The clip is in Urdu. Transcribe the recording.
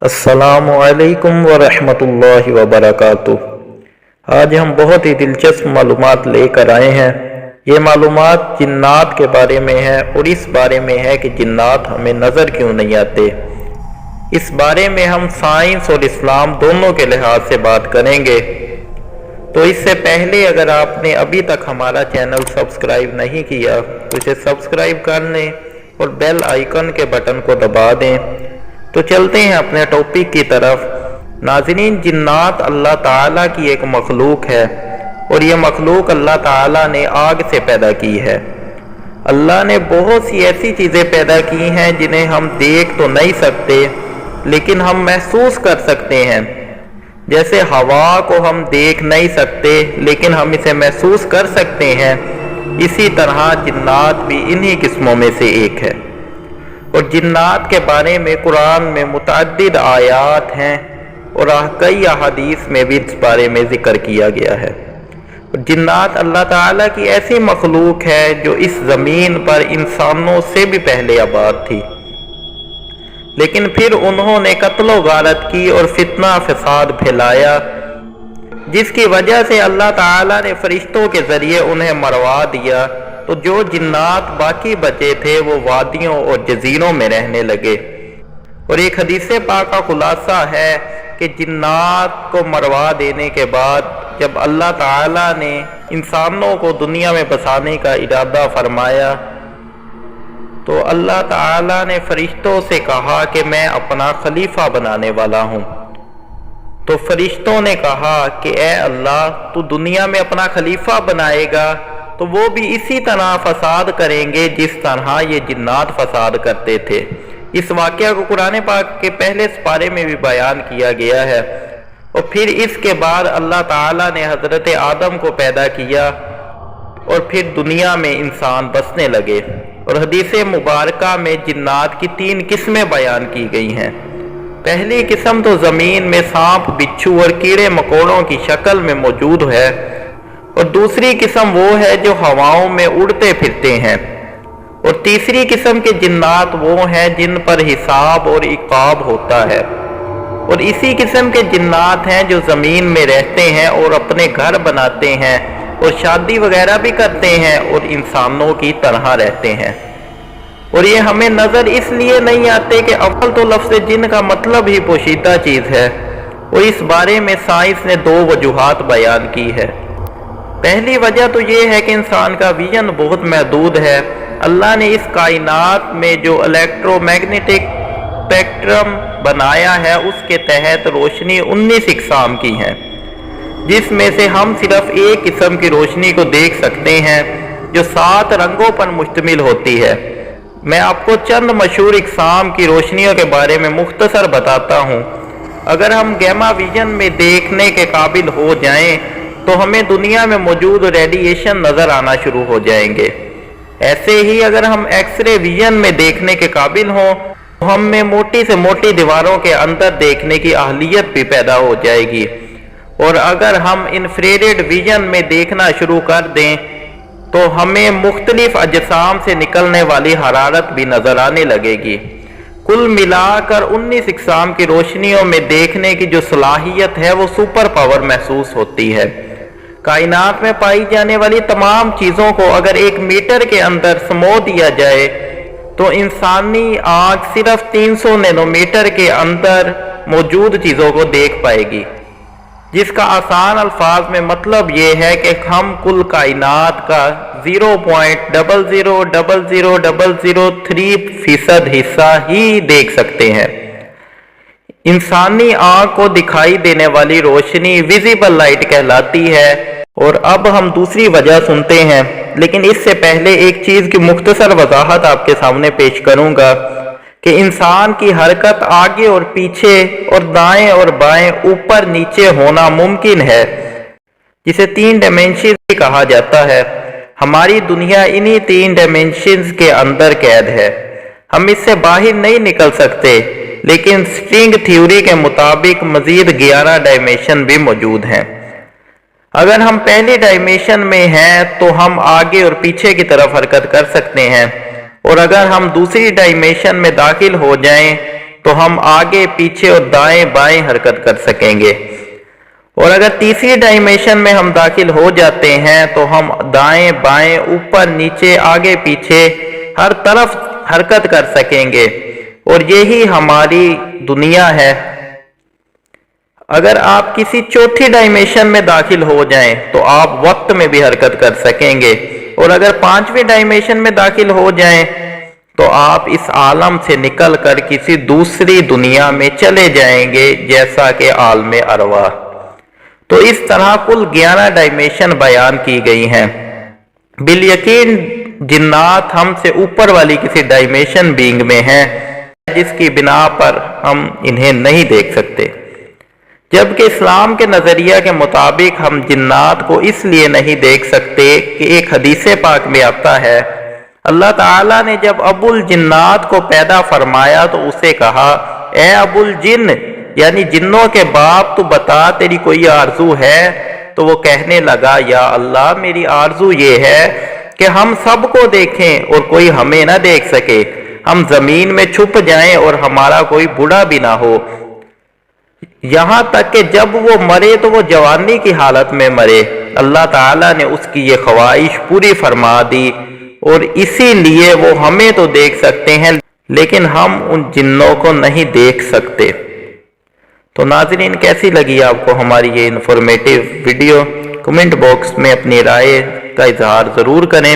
السلام علیکم ورحمۃ اللہ وبرکاتہ۔ آج ہم بہت ہی دلچسپ معلومات لے کر آئے ہیں۔ یہ معلومات جنات کے بارے میں ہے اور اس بارے میں ہے کہ جنات ہمیں نظر کیوں نہیں آتے۔ اس بارے میں ہم سائنس اور اسلام دونوں کے لحاظ سے بات کریں گے۔ تو اس سے پہلے اگر آپ نے ابھی تک ہمارا چینل سبسکرائب نہیں کیا تو اسے سبسکرائب کر لیں اور بیل آئیکن کے بٹن کو دبا دیں۔ تو چلتے ہیں اپنے ٹاپک کی طرف۔ ناظرین، جنات اللہ تعالیٰ کی ایک مخلوق ہے اور یہ مخلوق اللہ تعالیٰ نے آگ سے پیدا کی ہے۔ اللہ نے بہت سی ایسی چیزیں پیدا کی ہیں جنہیں ہم دیکھ تو نہیں سکتے لیکن ہم محسوس کر سکتے ہیں۔ جیسے ہوا کو ہم دیکھ نہیں سکتے لیکن ہم اسے محسوس کر سکتے ہیں، اسی طرح جنات بھی انہی قسموں میں سے ایک ہے۔ اور جنات کے بارے میں قرآن میں متعدد آیات ہیں اور کئی احادیث میں بھی اس بارے میں ذکر کیا گیا ہے۔ جنات اللہ تعالیٰ کی ایسی مخلوق ہے جو اس زمین پر انسانوں سے بھی پہلے آباد تھی، لیکن پھر انہوں نے قتل و غارت کی اور فتنہ فساد پھیلایا، جس کی وجہ سے اللہ تعالیٰ نے فرشتوں کے ذریعے انہیں مروا دیا۔ تو جو جنات باقی بچے تھے وہ وادیوں اور جزیروں میں رہنے لگے۔ اور ایک حدیث پاک کا خلاصہ ہے کہ جنات کو مروا دینے کے بعد جب اللہ تعالیٰ نے انسانوں کو دنیا میں بسانے کا ارادہ فرمایا تو اللہ تعالیٰ نے فرشتوں سے کہا کہ میں اپنا خلیفہ بنانے والا ہوں۔ تو فرشتوں نے کہا کہ اے اللہ، تو دنیا میں اپنا خلیفہ بنائے گا تو وہ بھی اسی طرح فساد کریں گے جس طرح یہ جنات فساد کرتے تھے۔ اس واقعہ کو قرآن پاک کے پہلے سپارے میں بھی بیان کیا گیا ہے۔ اور پھر اس کے بعد اللہ تعالیٰ نے حضرت آدم کو پیدا کیا اور پھر دنیا میں انسان بسنے لگے۔ اور حدیث مبارکہ میں جنات کی 3 قسمیں بیان کی گئی ہیں۔ پہلی قسم تو زمین میں سانپ، بچھو اور کیڑے مکوڑوں کی شکل میں موجود ہے، اور دوسری قسم وہ ہے جو ہواؤں میں اڑتے پھرتے ہیں، اور تیسری قسم کے جنات وہ ہیں جن پر حساب اور عقاب ہوتا ہے، اور اسی قسم کے جنات ہیں جو زمین میں رہتے ہیں اور اپنے گھر بناتے ہیں اور شادی وغیرہ بھی کرتے ہیں اور انسانوں کی طرح رہتے ہیں۔ اور یہ ہمیں نظر اس لیے نہیں آتے کہ اول تو لفظ جن کا مطلب ہی پوشیدہ چیز ہے، اور اس بارے میں سائنس نے 2 وجوہات بیان کی ہے۔ پہلی وجہ تو یہ ہے کہ انسان کا ویژن بہت محدود ہے۔ اللہ نے اس کائنات میں جو الیکٹرو میگنیٹک اسپیکٹرم بنایا ہے اس کے تحت روشنی 19 اقسام کی ہے، جس میں سے ہم صرف ایک قسم کی روشنی کو دیکھ سکتے ہیں جو 7 رنگوں پر مشتمل ہوتی ہے۔ میں آپ کو چند مشہور اقسام کی روشنیوں کے بارے میں مختصر بتاتا ہوں۔ اگر ہم گیما ویژن میں دیکھنے کے قابل ہو جائیں تو ہمیں دنیا میں موجود ریڈیشن نظر آنا شروع ہو جائیں گے۔ ایسے ہی اگر ہم ایکس رے ویژن میں دیکھنے کے قابل ہوں تو ہم میں موٹی سے موٹی دیواروں کے اندر دیکھنے کی اہلیت بھی پیدا ہو جائے گی، اور اگر ہم انفریڈ ویژن میں دیکھنا شروع کر دیں تو ہمیں مختلف اجسام سے نکلنے والی حرارت بھی نظر آنے لگے گی۔ کل ملا کر 19 اقسام کی روشنیوں میں دیکھنے کی جو صلاحیت ہے وہ سپر پاور محسوس ہوتی ہے۔ کائنات میں پائی جانے والی تمام چیزوں کو اگر 1 میٹر کے اندر سمو دیا جائے تو انسانی آنکھ صرف 300 نینو میٹر کے اندر موجود چیزوں کو دیکھ پائے گی، جس کا آسان الفاظ میں مطلب یہ ہے کہ ہم کل کائنات کا 0.0000003% حصہ ہی دیکھ سکتے ہیں۔ انسانی آنکھ کو دکھائی دینے والی روشنی ویزیبل لائٹ کہلاتی ہے۔ اور اب ہم دوسری وجہ سنتے ہیں، لیکن اس سے پہلے ایک چیز کی مختصر وضاحت آپ کے سامنے پیش کروں گا کہ انسان کی حرکت آگے اور پیچھے اور دائیں اور بائیں، اوپر نیچے ہونا ممکن ہے، جسے 3 ڈائمینشنز بھی کہا جاتا ہے۔ ہماری دنیا انہی 3 ڈائمینشنز کے اندر قید ہے، ہم اس سے باہر نہیں نکل سکتے، لیکن سٹرنگ تھیوری کے مطابق مزید 11 ڈائمینشن بھی موجود ہیں۔ اگر ہم پہلی ڈائمینشن میں ہیں تو ہم آگے اور پیچھے کی طرف حرکت کر سکتے ہیں، اور اگر ہم دوسری ڈائمینشن میں داخل ہو جائیں تو ہم آگے پیچھے اور دائیں بائیں حرکت کر سکیں گے، اور اگر تیسری ڈائمینشن میں ہم داخل ہو جاتے ہیں تو ہم دائیں بائیں اوپر نیچے آگے پیچھے ہر طرف حرکت کر سکیں گے، اور یہی ہماری دنیا ہے۔ اگر آپ کسی چوتھی ڈائمینشن میں داخل ہو جائیں تو آپ وقت میں بھی حرکت کر سکیں گے، اور اگر پانچویں ڈائمینشن میں داخل ہو جائیں تو آپ اس عالم سے نکل کر کسی دوسری دنیا میں چلے جائیں گے، جیسا کہ عالم ارواح۔ تو اس طرح کل 11 ڈائمینشن بیان کی گئی ہیں۔ بالیقین جنات ہم سے اوپر والی کسی ڈائمینشن بینگ میں ہیں، جس کی بنا پر ہم انہیں نہیں دیکھ سکتے، جبکہ اسلام کے نظریہ کے مطابق ہم جنات کو اس لیے نہیں دیکھ سکتے کہ ایک حدیث پاک میں آتا ہے، اللہ تعالیٰ نے جب ابو الجنات کو پیدا فرمایا تو اسے کہا، اے ابو الجن، یعنی جنوں کے باپ، تو بتا تیری کوئی آرزو ہے؟ تو وہ کہنے لگا، یا اللہ، میری آرزو یہ ہے کہ ہم سب کو دیکھیں اور کوئی ہمیں نہ دیکھ سکے، ہم زمین میں چھپ جائیں اور ہمارا کوئی بوڑھا بھی نہ ہو، یہاں تک کہ جب وہ مرے تو وہ جوانی کی حالت میں مرے۔ اللہ تعالیٰ نے اس کی یہ خواہش پوری فرما دی، اور اسی لیے وہ ہمیں تو دیکھ سکتے ہیں لیکن ہم ان جنوں کو نہیں دیکھ سکتے۔ تو ناظرین، کیسی لگی آپ کو ہماری یہ انفارمیٹیو ویڈیو؟ کمنٹ باکس میں اپنی رائے کا اظہار ضرور کریں۔